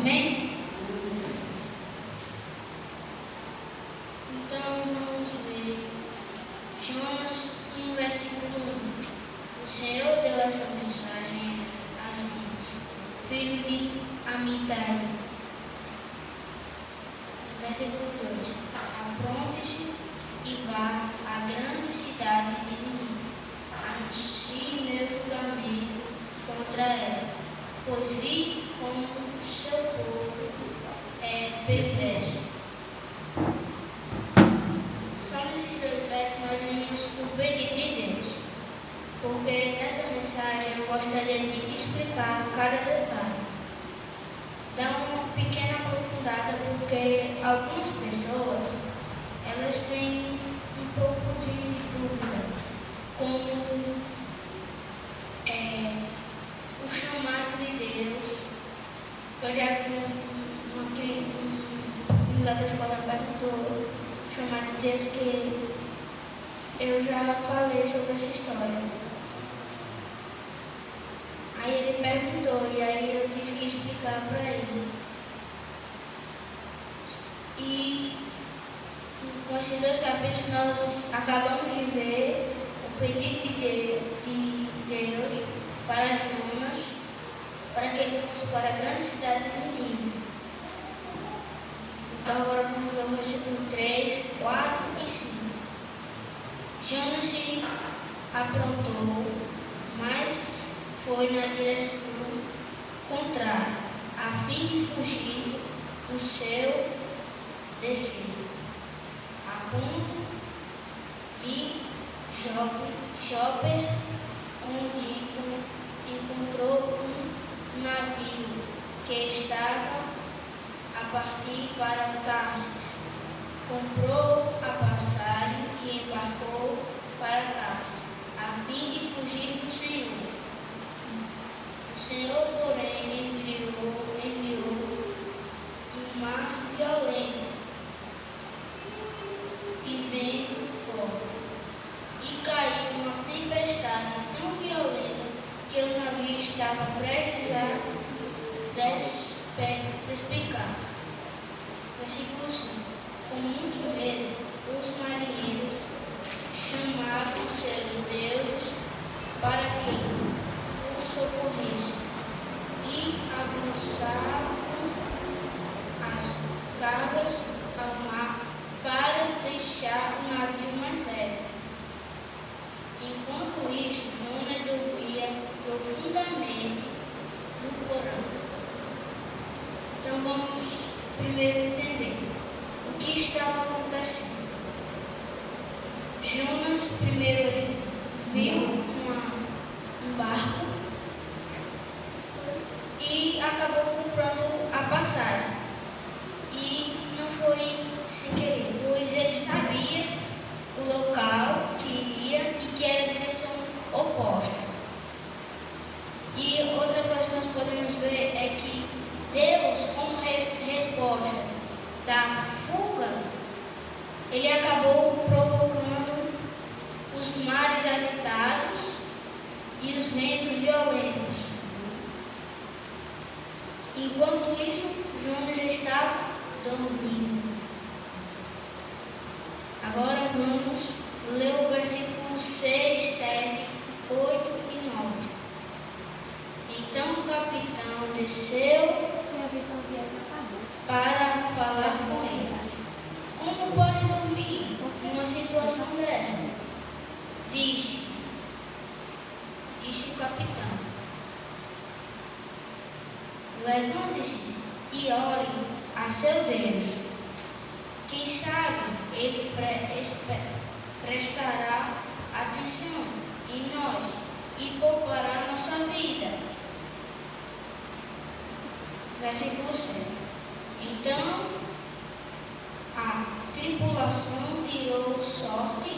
Amém? Então vamos ler Jonas 1, versículo 1. O Senhor deu essa mensagem a Jonas, filho de Amitai. Versículo 2. Apronte-se e vá à grande cidade de Nínive, anuncie meu julgamento contra ela, pois vi como seu povo é perverso. Só nesses dois versos nós vimos o pedido de Deus, porque nessa mensagem eu gostaria de explicar cada detalhe, dar uma pequena aprofundada, porque algumas pessoas elas têm um pouco de dúvida como o chamado de Deus. Eu já vi um lá da escola perguntou o chamado de Deus, que eu já falei sobre essa história. Aí ele perguntou e aí eu tive que explicar para ele. E com esses dois capítulos nós acabamos de ver o pedido de Deus para Jonas, para que ele fosse para a grande cidade de Nínive. Então agora vamos ver o versículo 3, 4 e 5. Jonas se aprontou, mas foi na direção contrária, a fim de fugir do seu destino, a ponto de Jope, onde encontrou um navio que estava a partir para Tarsis. Comprou a passagem e embarcou para Tarsis, a fim de fugir do Senhor. O Senhor, porém, enviou um mar violento e vento forte, e caiu uma tempestade tão violenta que o navio estava prestes a despencar. Versículo 5. Com muito medo, os marinheiros chamavam seus deuses para que os socorressem e avançavam as cargas ao mar para deixar o navio mais leve. Enquanto isso, Jonas dormia profundamente no porão. Então vamos primeiro entender o que estava acontecendo. Jonas primeiro ele viu um barco e acabou comprando a passagem. E não foi sem querer, pois ele sabia o local que iria e que era a direção oposta. E outra coisa que nós podemos ver é que Deus, como resposta da fuga, ele acabou provocando os mares agitados e os ventos violentos. Enquanto isso, Jonas estava dormindo. Agora vamos ler o versículo 6, 7, 8 e 9. Então o capitão desceu para falar com ele. Como pode dormir numa situação dessa? Disse o capitão: levante-se e ore a seu Deus. Quem sabe ele prestará atenção em nós e poupará nossa vida. Versículo 7. Então a tripulação tirou sorte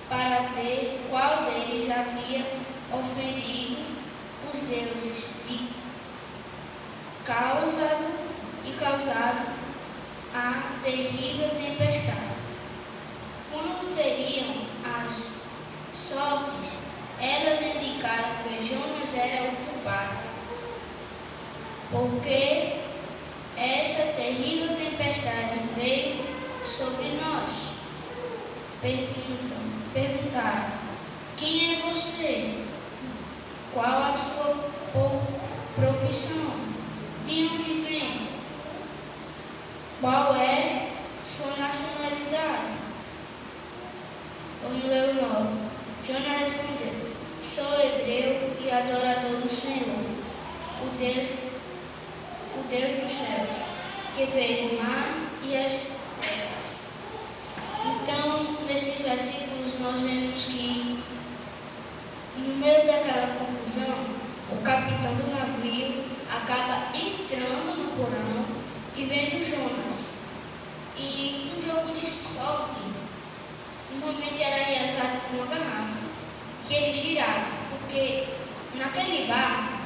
para ver qual deles havia ofendido os deuses e causado a terrível tempestade. Quando teriam as sortes, elas indicaram que Jonas era o culpado, porque essa terrível tempestade veio sobre nós. Perguntaram: quem é você? Qual a sua profissão? De onde vem? Qual é sua nacionalidade? Vamos ler o 9. Jonas respondeu: sou hebreu e adorador do Senhor, o Deus dos céus, que fez o mar e as terras. Então, nesses versículos, nós vemos que, no meio daquela confusão, o capitão do navio acaba entrando no porão e vendo Jonas. E um jogo de sorte, normalmente era realizado com uma garrafa, que ele girava, porque naquele bar,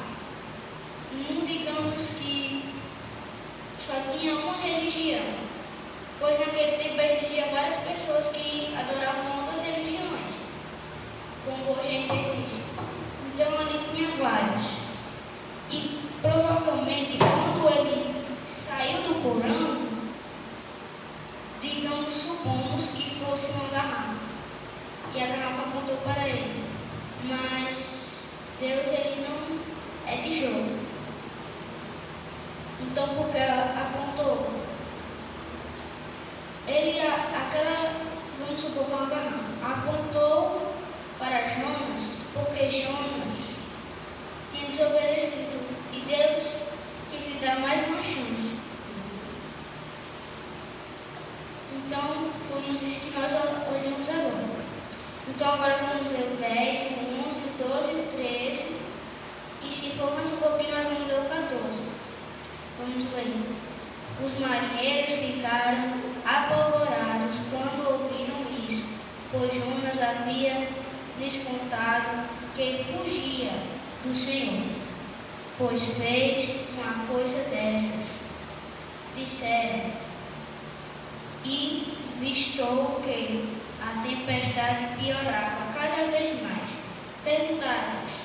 não digamos que só tinha uma religião, pois naquele tempo existiam várias pessoas que adoravam outras religiões, como hoje ainda existe. Então ali tinha vários. E provavelmente quando ele saiu do porão, digamos, supomos que fosse uma garrafa, e a garrafa apontou para ele. Mas Deus, ele não é de jogo. Então, porque apontou, vamos supor que uma garrafa, apontou para Jonas, porque Jonas tinha desobedecido e Deus quis lhe dar mais uma chance. Então, fomos isso que nós olhamos agora. Então, agora vamos ler o 10, o 11, o 12 e o 13. E se for mais um pouquinho, nós vamos ler o 14. Vamos ler. Os marinheiros ficaram apavorados quando ouviram isso, pois Jonas havia lhes contado que fugia do Senhor, pois fez uma coisa dessas. Disseram, e vistou que a tempestade piorava cada vez mais. Perguntaram-lhes: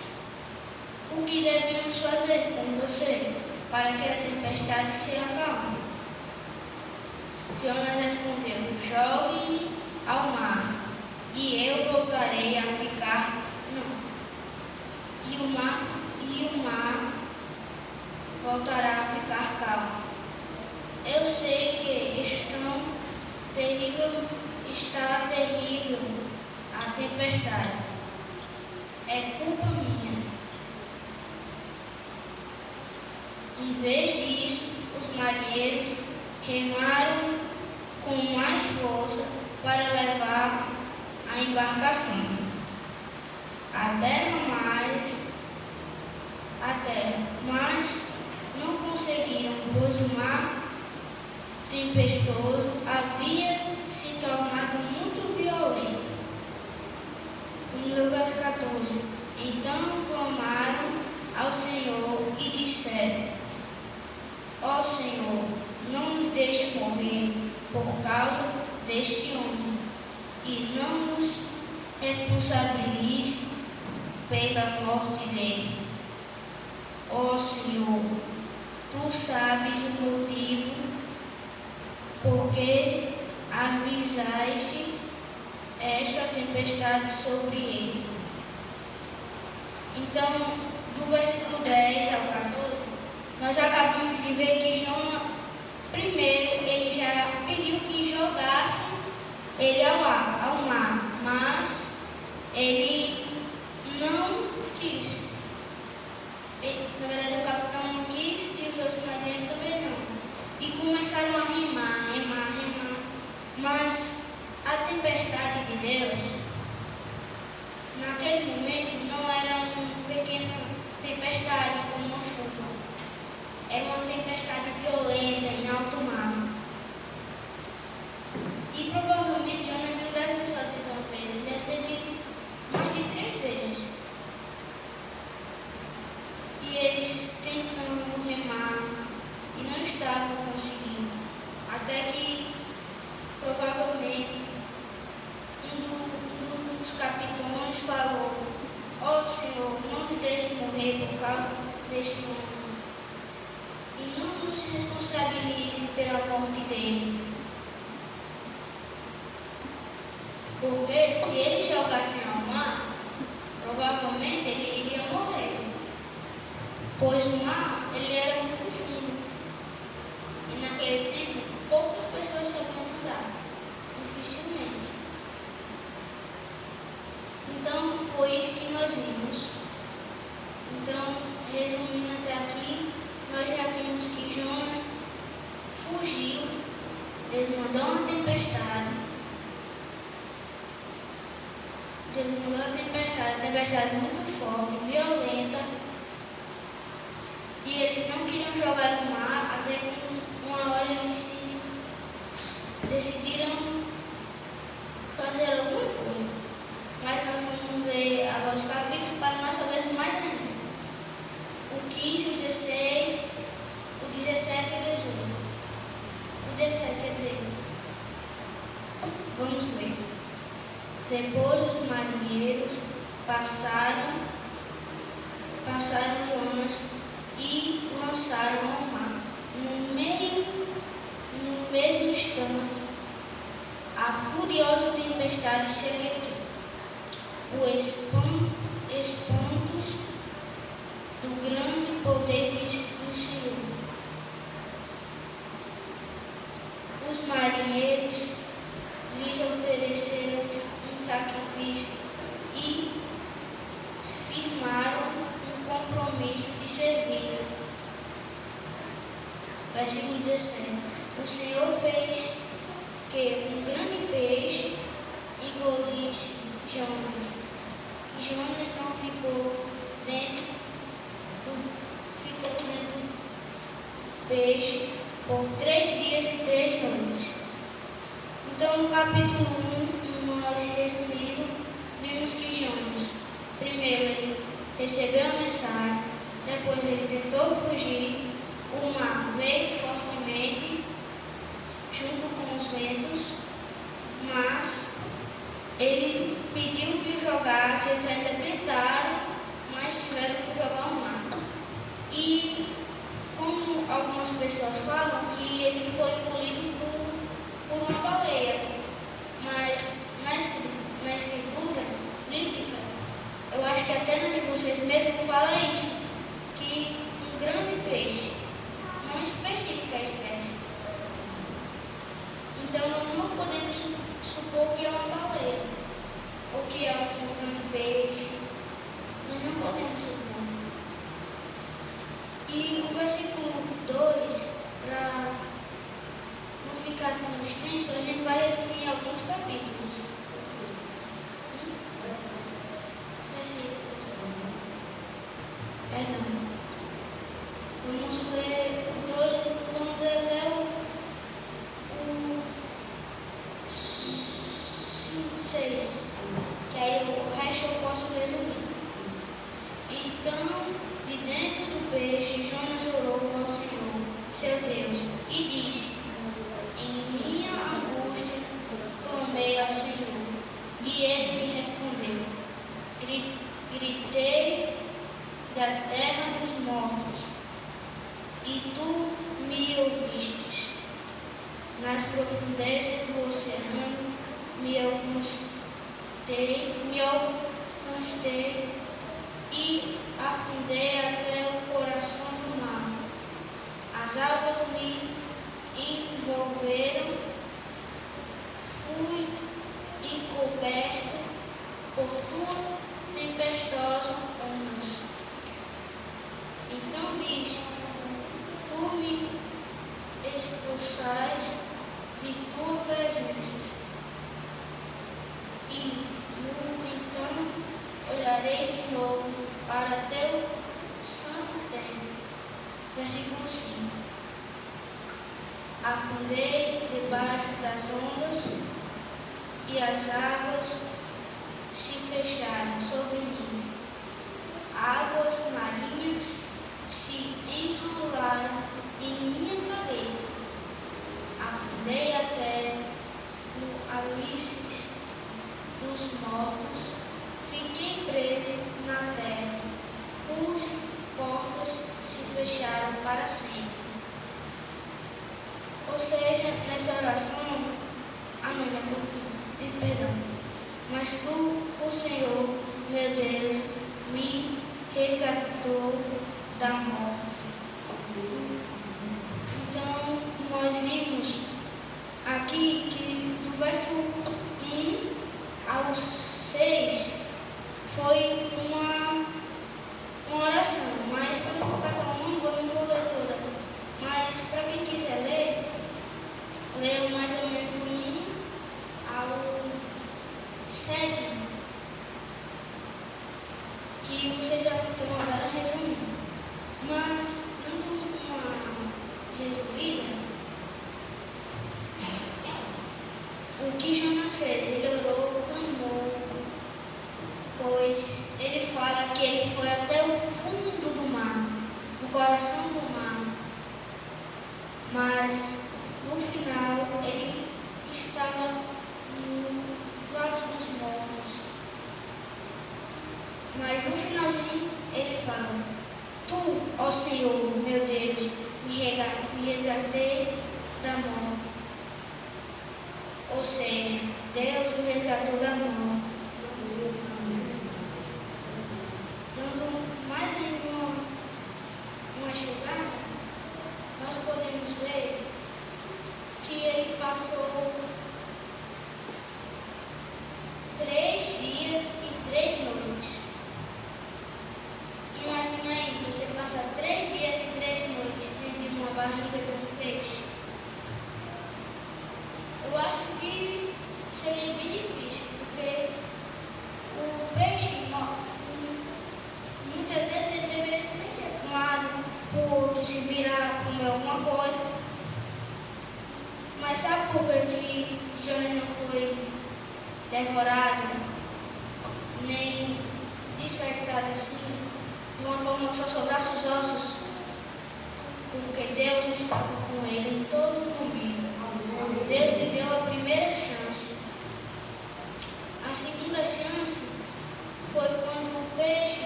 o que devemos fazer com você para que a tempestade se acalme? Jonas respondeu: jogue-me ao mar, e eu voltarei a ficar. Não. E o mar voltará a ficar calmo. Eu sei que está terrível a tempestade. É culpa minha. Em vez disso, os marinheiros remaram com mais força para levar a embarcação até a terra, mas não conseguiram, pois o mar tempestuoso havia se tornado muito violento. No verso 14: então clamaram ao Senhor e disseram: ó Senhor, não nos deixe morrer por causa deste homem, e não nos responsabilize pela morte dele. Ó Senhor, tu sabes o motivo porque avisaste esta tempestade sobre ele. Então, do versículo 10 ao 14, nós acabamos de ver que Jonas, primeiro, ele já pediu que jogasse ele ao mar, mas ele não quis. Na verdade, o capitão não quis e os outros marinheiros também não. E começaram a remar. Mas a tempestade de Deus, naquele momento, não era uma pequena tempestade como uma chuva. Era uma tempestade violenta em alto mar. E provavelmente Jonas não deve ter só dito uma vez, ele deve ter dito mais de 3 vezes. E eles tentando remar e não estavam conseguindo. Até que provavelmente um dos capitães falou: ó Senhor, não nos deixe morrer por causa deste homem. E não nos responsabilize pela morte dele. Porque se ele jogasse ao mar, provavelmente ele iria morrer. Pois o mar, ele era muito fundo. E naquele tempo, poucas pessoas sabiam nadar. Dificilmente. Então, foi isso que nós vimos. Então, resumindo até aqui, nós já vimos que Jonas fugiu, desmandou uma tempestade. Desmandou a tempestade muito forte, violenta. E eles não queriam jogar no mar, até que uma hora eles se decidiram fazer alguma coisa. Mas nós vamos ler agora os capítulos para nós sabermos mais ainda. O 15, o 16, o 17 e o 18. O 17 quer dizer, vamos ler. Depois os marinheiros passaram Jonas e lançaram ao mar. No mesmo instante, a furiosa tempestade se aquietou. O espantos do grande poder do Senhor. Os marinheiros lhes ofereceram um sacrifício e firmaram um compromisso de servir. Versículo 17. O Senhor fez que um grande peixe engolisse Jonas. Jonas não ficou dentro do peixe por 3 dias e 3 noites. Então, no capítulo 1, nós resumindo, vimos que Jonas, primeiro, ele recebeu a mensagem, depois ele tentou fugir, o mar veio fortemente, junto com os ventos, mas ele pediu que o jogasse, eles ainda tentaram, mas tiveram que jogar ao mar. E como algumas pessoas falam que ele foi engolido por uma baleia, mas na escritura bíblica, eu acho que até na de vocês mesmo fala isso, que um grande peixe, não especifica a espécie. Então não podemos supor que é uma baleia, ou que é um grande peixe, nós não podemos supor. E o versículo 2, para não ficar tão extenso, a gente vai resumir em alguns capítulos. Versículos. Perdão. Vamos ler o 2, vamos ler até o 6, que aí o resto eu posso resumir. Então, de dentro do peixe, Jonas orou ao Senhor, seu Deus, e disse: em minha angústia, clamei ao Senhor, e ele me respondeu. Gritei da terra dos mortos, e tu me ouvistes. Nas profundezas do oceano me alcancei e afundei até o coração do mar. As águas me envolveram, fui encoberto por tua tempestuosa ondas. Então disse: tu me expulsais de tua presença, e no entanto olharei de novo para teu santo templo. Versículo 5. Afundei debaixo das ondas, e as águas se fecharam sobre mim. Águas marinhas se enrolaram em minha cabeça. Afundei até no alicerce dos mortos, fiquei preso na terra, cujas portas se fecharam para sempre. perdão. Mas tu, o Senhor, meu Deus, me resgatou da morte. Então, nós vimos aqui que do verso 1 ao 6 foi uma oração, mas para não ficar tão longo, eu não vou ler toda. Mas para quem quiser ler, leio mais ou menos do 1 ao 7, que vocês já estão agora resumindo. Mas, dando uma resumida, o que Jonas fez? Ele orou, clamou, pois ele fala que ele foi até o fundo do mar, no coração do mar, mas no final ele estava no lado dos mortos. Mas no finalzinho ele fala: Tu, ó Senhor, meu Deus, me resgatei da morte. Ou seja, Deus o resgatou da morte. Dando mais ainda uma chegada, nós podemos ver que ele passou 3 dias e 3 noites. Imagina aí, você passar 3 dias e 3 noites dentro de uma barriga de um peixe. Eu acho que seria bem difícil, porque o peixe, muitas vezes ele deveria se mexer para um lado, para o outro, se virar, comer alguma coisa. Mas sabe por que Jonas não foi devorado, nem despertado assim, de uma forma que só sobrasse os ossos? Porque Deus estava com ele em todo o momento. Deus lhe deu a primeira chance. A segunda chance foi quando o peixe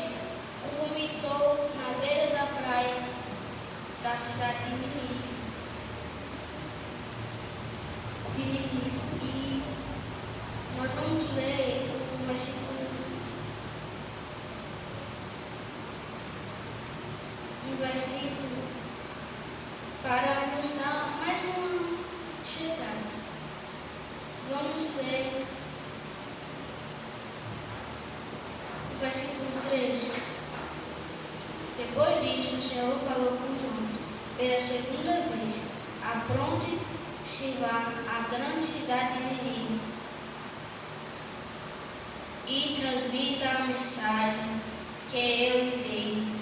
o vomitou na beira da praia da cidade de Nínive. E nós vamos ler o versículo. Um versículo para nos dar mais uma chegada. Vamos ler o versículo 3. Depois disso, o Senhor falou com Jonas pela segunda vez: apronte-se vá à grande cidade de Nínive e transmita a mensagem que eu lhe dei.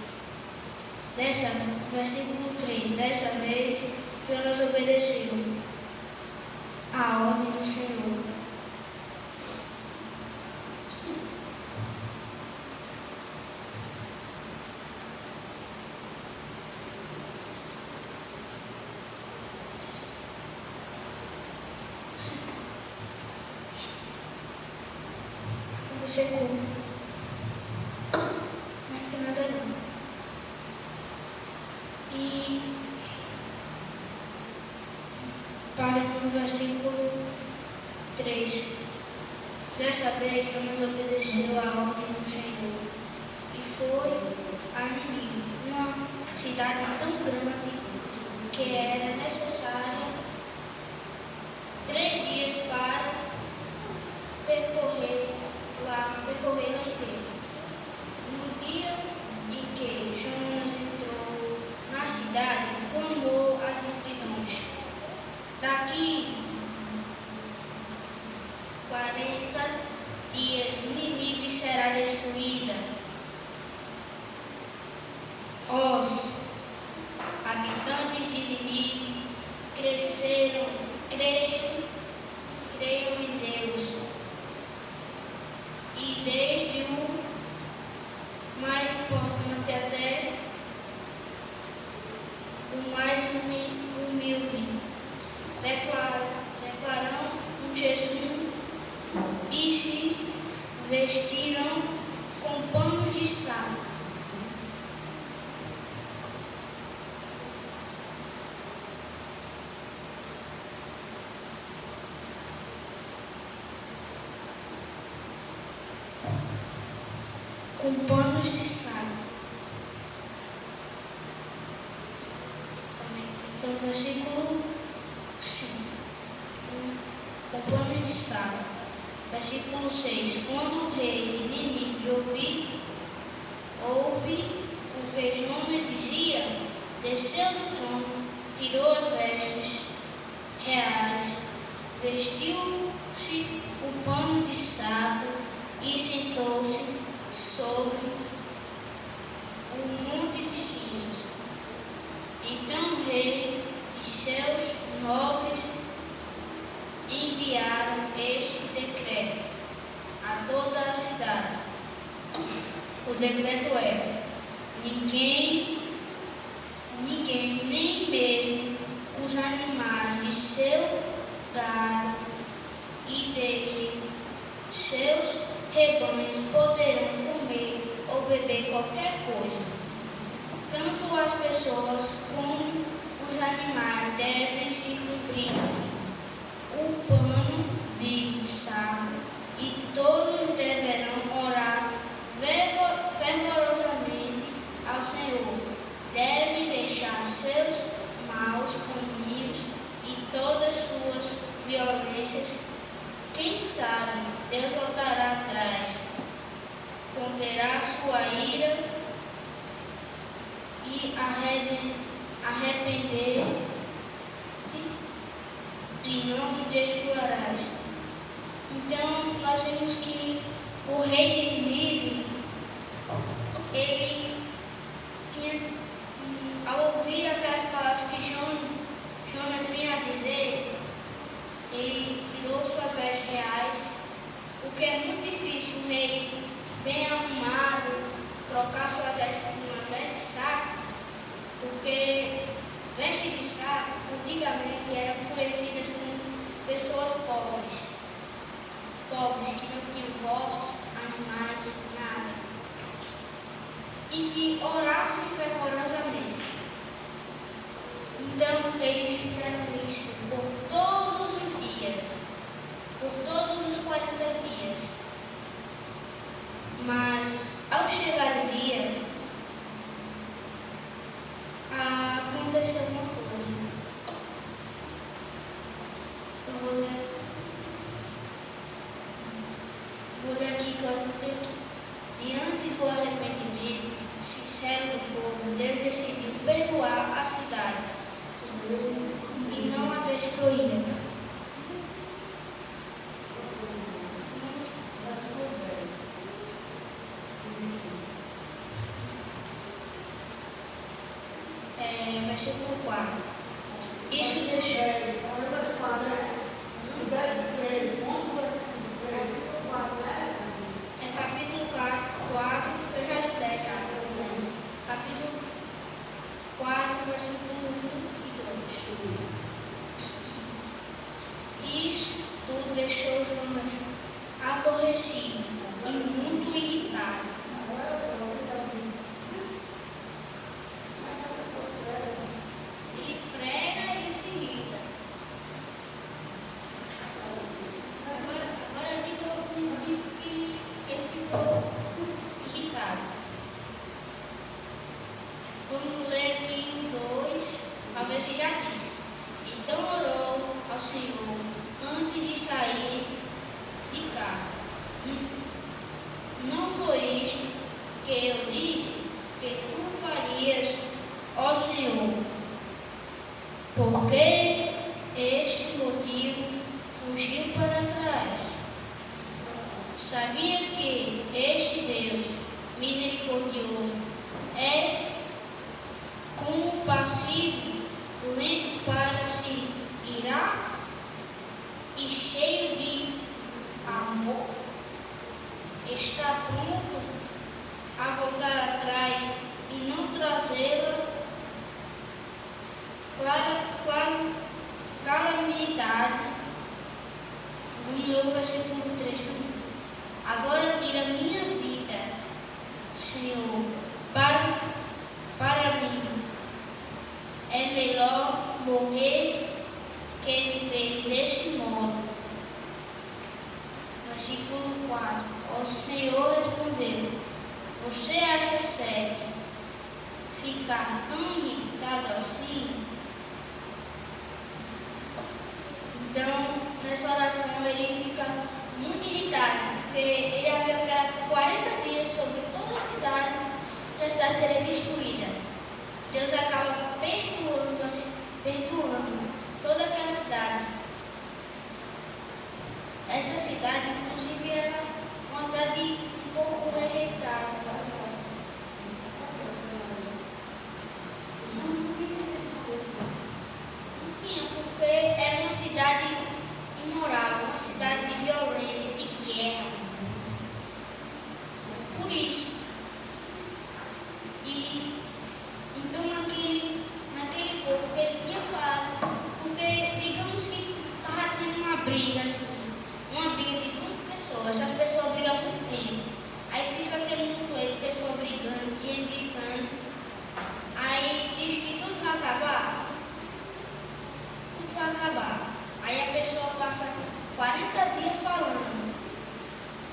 Versículo 3. Dessa vez, Jonas obedeceu a ordem do Senhor. Do segundo. Não tem nada não. E para no versículo 3. Dessa vez, Jonas obedeceu a ordem do Senhor e foi a Nínive, uma cidade tão grande que era necessária 3 dias para percorrê-la inteira. No dia em que Jonas entrou na cidade, clamou às multidões: daqui 40 dias Nínive será destruída. Os habitantes de Nínive creiam em Deus, e desde o mais importante até o mais humilde declaram um jejum e se vestiram com panos de saco. com panos de saco. Então, versículo 5. Com panos de saco. Versículo 6. Quando o rei de Nínive ouve o que Jonas dizia, desceu do trono, tirou as vestes reais, vestiu-se o pano de saco e sentou-se sobre um monte de cinzas. Então o rei e seus nobres enviaram este decreto a toda a cidade. O decreto era: ninguém, nem mesmo os animais de seu gado e desde seus rebanhos poderão comer ou beber qualquer coisa. Tanto as pessoas como os animais devem se cumprir o pano de saco e todos deverão orar fervorosamente ao Senhor. Devem deixar seus maus caminhos e todas suas violências. Quem sabe Deus voltará atrás, conterá sua ira e arrepender e não nos destruirás. Então nós vemos que o rei de Nínive, ele tinha, ao ouvir aquelas palavras que Jonas vinha a dizer, ele tirou suas vestes reais, o que é muito difícil, um rei bem arrumado, trocar suas vestes por uma veste de saco, porque veste de saco, antigamente, eram conhecidas como pessoas pobres que não tinham postos, animais, nada, e que orassem fervorosamente. Então, eles fizeram isso por todos os dias, por todos os 40 dias. Mas, ao chegar o dia, aconteceu uma coisa. Eu vou ler aqui que eu anotei aqui. Diante do arrependimento sincero do povo, Deus decidiu perdoar a cidade e não a destruir. Versículo 4. Isso deixou. Capítulo 4, eu já li 10 já. Capítulo 4, versículo 1 e 2. Isso deixou Jonas aborrecido e muito irritado. Ele prega e se irrita. Agora eu digo um tipo que ele ficou irritado. Vamos ler aqui em 2, para ver se já diz. Então orou ao Senhor antes de sair de casa. Não foi isto que eu disse que tu farias, ó Senhor? Porque este motivo fugiu para trás. Sabia que este Deus misericordioso é compassivo, lento para se irar e cheio de amor, está pronto a voltar atrás e não trazê-la calamidade. Vamos ler o versículo 3 também. Agora tira minha vida, Senhor, para mim. É melhor morrer que viver deste modo. Versículo 4. O Senhor respondeu: Você acha certo ficar tão irritado assim? Então, nessa oração ele fica muito irritado, porque ele havia orado 40 dias sobre toda a cidade, que a cidade seria destruída. Deus acaba perdoando toda aquela cidade. Essa cidade, inclusive, era uma cidade um pouco rejeitada. Porque era uma cidade imoral, uma cidade de violência, de guerra. Por isso. E então naquele povo que ele tinha falado, porque digamos que estava tendo uma briga assim, uma briga de duas pessoas, essas pessoas brigam há muito tempo. Aí fica aquele montoeiro de pessoas brigando, gente gritando. Aí diz que tudo vai acabar. Tudo vai acabar. Aí a pessoa passa 40 dias falando.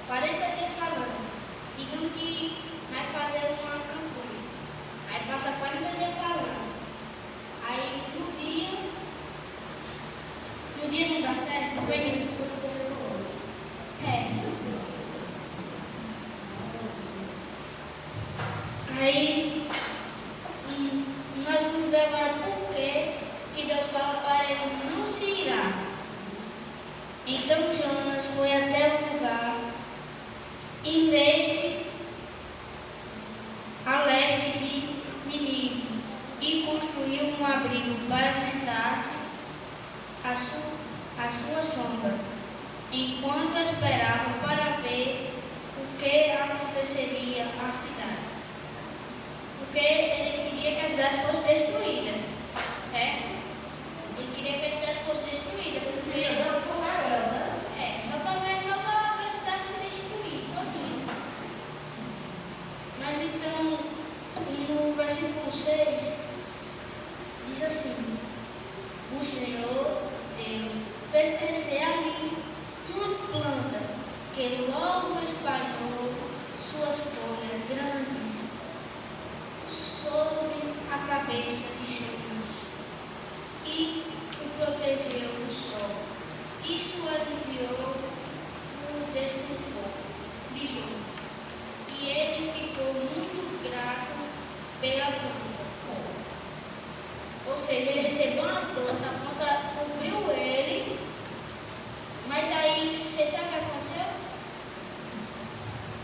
40 dias falando. Digam que vai fazer uma campanha. Aí passa 40 dias falando. Aí no dia não dá certo, não vem. Aí nós vamos ver agora por que Deus fala para ele não se irar. Então Jonas foi até o lugar a leste de Nínive e construiu um abrigo para sentar-se à sua sombra, enquanto esperava para ver o que aconteceria à cidade. Porque ele queria que a cidade fosse destruída, certo? Ele queria que a cidade fosse destruída, porque só para ver a cidade se destruir, todinha. Mas então, no versículo 6, diz assim: o Senhor Deus fez crescer ali uma planta que logo espalhou suas folhas grandes sobre a cabeça de Jonas e o protegeu do sol. Isso aliviou o desconforto de Jonas e ele ficou muito grato pela planta. Ou seja, ele recebeu uma planta, a planta cobriu ele, mas aí, você sabe o que aconteceu?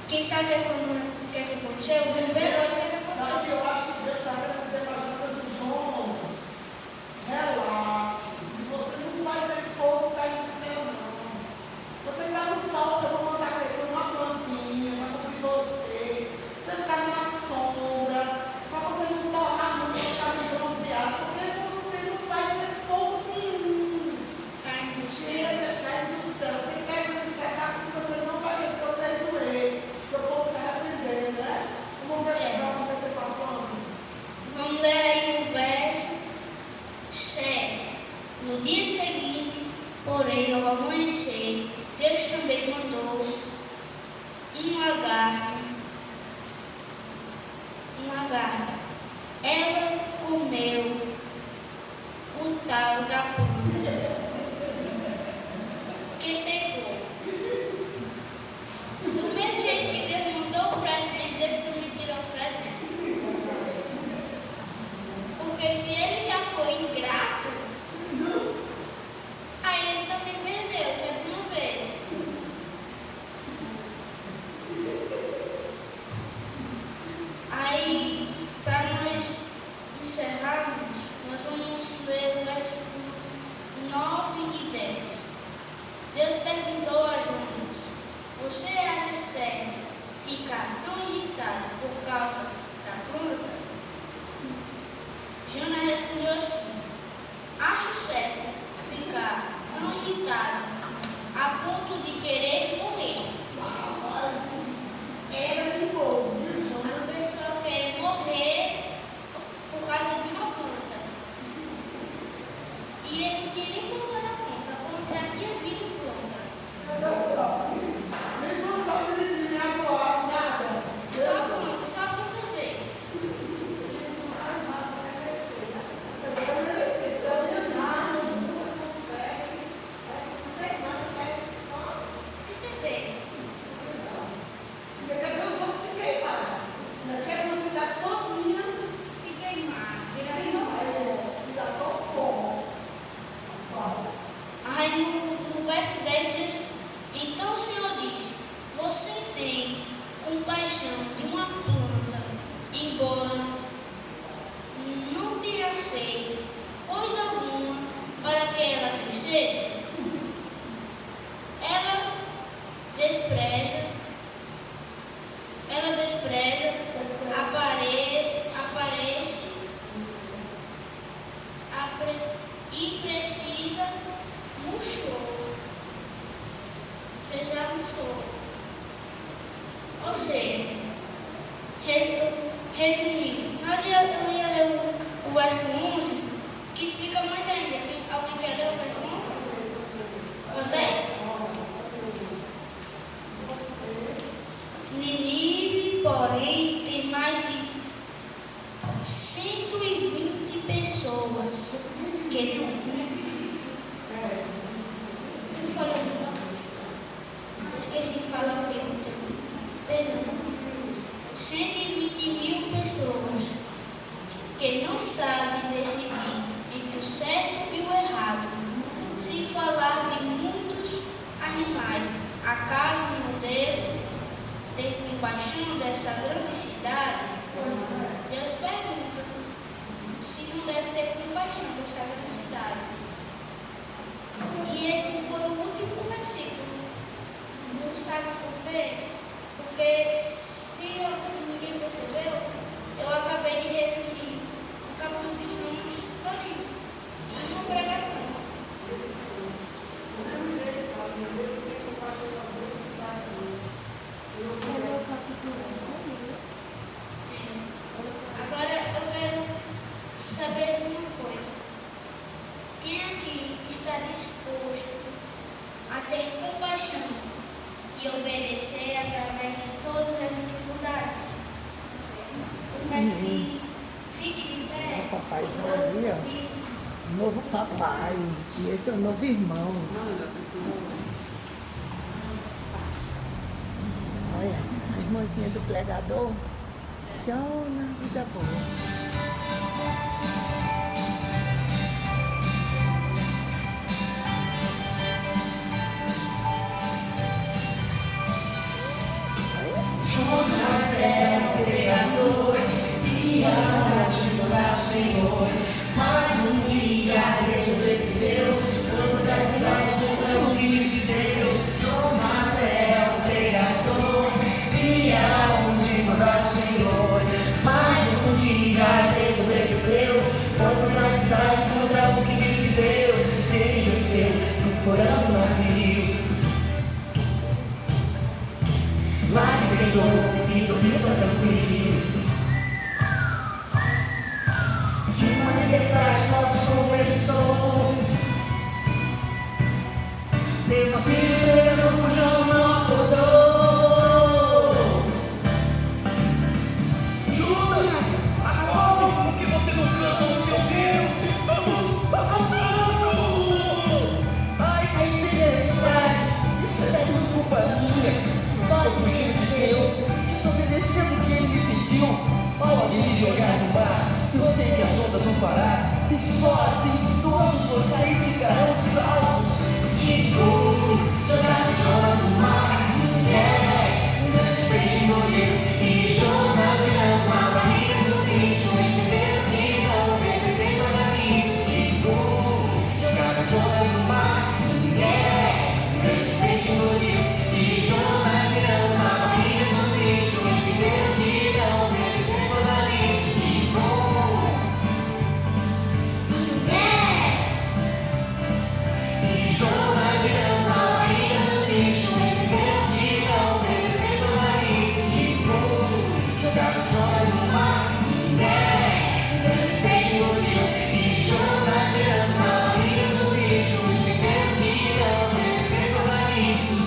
Quem sabe o que aconteceu? Vamos ver agora o que aconteceu. Eu acho que Deus está querendo dizer para Jonas assim: Jonas, relaxe, você não vai ver fogo caindo do céu, não. Você está no sol, eu vou mandar crescer uma plantinha para cobrir você. Você ficar na sombra, para você não torrar muito, ficar bronzeado, porque você não vai ver fogo nenhum Caindo do céu. caindo do céu. Você quer ver um espetáculo que você não vai ver, porque eu quero doer, porque o povo se arrepender, né? Vamos ver o que vai acontecer com a planta. Vamos ler aí o verso 7. No dia seguinte, porém, ao amanhecer, Deus também mandou um lagarto. Ela comeu o tal da planta, que secou. Do mesmo jeito que Deus mandou o presente, Deus também tirou o presente. Porque se ele já foi ingrato, aí ele também perdeu, já de uma vez. Aí, para nós encerrarmos, nós vamos ler o versículo 9 e 10. Deus perguntou a Jonas: você acha certo ficar tão irritado por causa da planta? Jonas respondeu assim: acho certo ficar tão irritado a ponto de querer morrer. Era de novo, viu, Jonas? A pessoa quer morrer por causa de uma planta. E ele não tinha nem colocado a planta, a planta já tinha vindo pronta. Nem plantar, nem aguar, nada. Só a planta, 120 pessoas que não falei não. Esqueci de falar o pergunta. Perdão. 120.000 pessoas que não sabem decidir entre o certo e o errado. Se falar de muitos animais, acaso não devo ter compaixão dessa grande cidade? Deus pergunta se não deve ter compaixão dessa grande cidade. E esse foi o último versículo. Não sabe por quê? Porque se ninguém percebeu, eu acabei de resumir o capítulo de Salmos todinho em uma pregação. Agora eu quero saber uma coisa. Quem aqui está disposto a ter compaixão e obedecer através de todas as dificuldades? Eu peço que fique de pé. O papaizão ali, ó. Novo papai. E esse é o novo irmão. Olha, a irmãzinha do pregador. Show na vida boa. Jonas era o pregador e a adorar o Senhor. Mas um dia desobedeceu, foi da cidade contra o que disse Deus. Jonas era o pregador e a adorar o Senhor. Mas um dia desobedeceu, foi da cidade contra o que disse Deus. Ele desceu procurando o navio. Lá se deitou e dormiu tão tranquilo. E uma tempestade forte começou. Mesmo assim o pregador fujão não acordou. Jonas, acorde, por que você não clama ao seu Deus? Estamos afundando! Ai, que tempestade, isso é tudo culpa minha. Vai fugindo de Deus, desobedecendo o que Ele me pediu. Pode me jogar no mar, eu sei que as ondas vão parar. E só assim todos vocês ficarão salvos. Tipo, jogaram Jonas no mar. Um grande peixe morreu e Jonas virou uma barriga do bicho. Entenderam que não obedecem só na nisso. Tipo, jogaram Jonas no mar. Um grande peixe morreu e Jonas virou uma barriga do bicho. Entenderam que não obedecem só na nisso. Tipo, e Jonas virou uma barriga do bicho. Entenderam que não obedecem só na nisso. Tipo, jogaram Jonas no mar. Um grande peixe morreu e Jonas virou uma barriga do bicho. Entenderam que não obedecem só na nisso.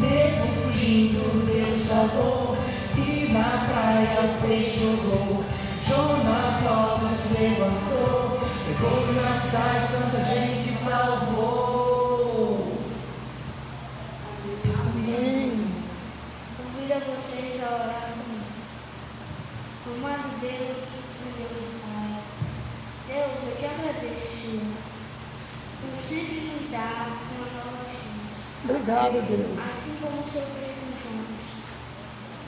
Mesmo fugindo, Deus salvou. E na praia o peixe jogou. Jonas logo se levantou. Pegou na cidade, tanta gente salvou. Amém. Convido a vocês a orar comigo. Amado Deus, meu Deus e Pai, Deus, eu te agradeço por sempre nos dar uma nova chance, Obrigado, Deus. assim como o Senhor fez com Jonas,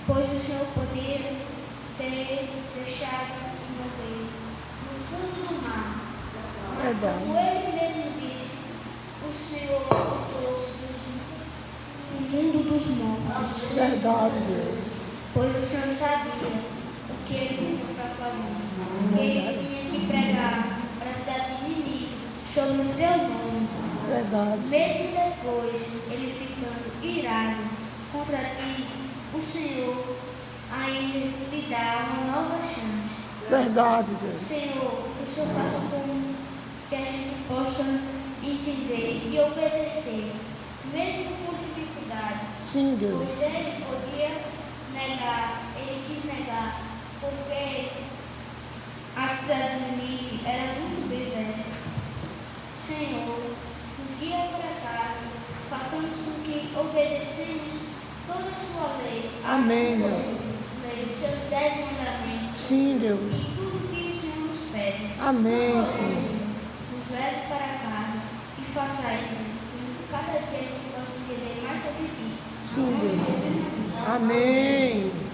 pois o Senhor poderia ter deixado morrer no fundo do mar, mas como Ele mesmo disse, o Senhor o trouxe do mundo dos mortos. Verdade, Deus. Pois o Senhor sabia o que ele tinha para fazer. Que ele tinha que pregar para a cidade de Nínive sobre o teu nome. Verdade. Mesmo depois, ele ficando irado contra ti, o Senhor ainda lhe dá uma nova chance. Verdade, Deus. Senhor, que o Senhor faça com que a gente possa entender e obedecer, mesmo com dificuldade. Sim, Deus. Pois ele podia negar, ele quis negar, porque a cidade de Nínive era muito perversa. Senhor, nos guia para casa, façamos com que obedecemos toda a sua lei. Amém, Deus. Lei, os seus 10 mandamentos. Sim, Deus. E tudo que o Senhor nos pede. Amém, Por Senhor. favor, nos leve para casa e faça isso. Cada dia a gente possa entender mais sobre ti. Sim, Em nome de Deus. Jesus, amém. Amém.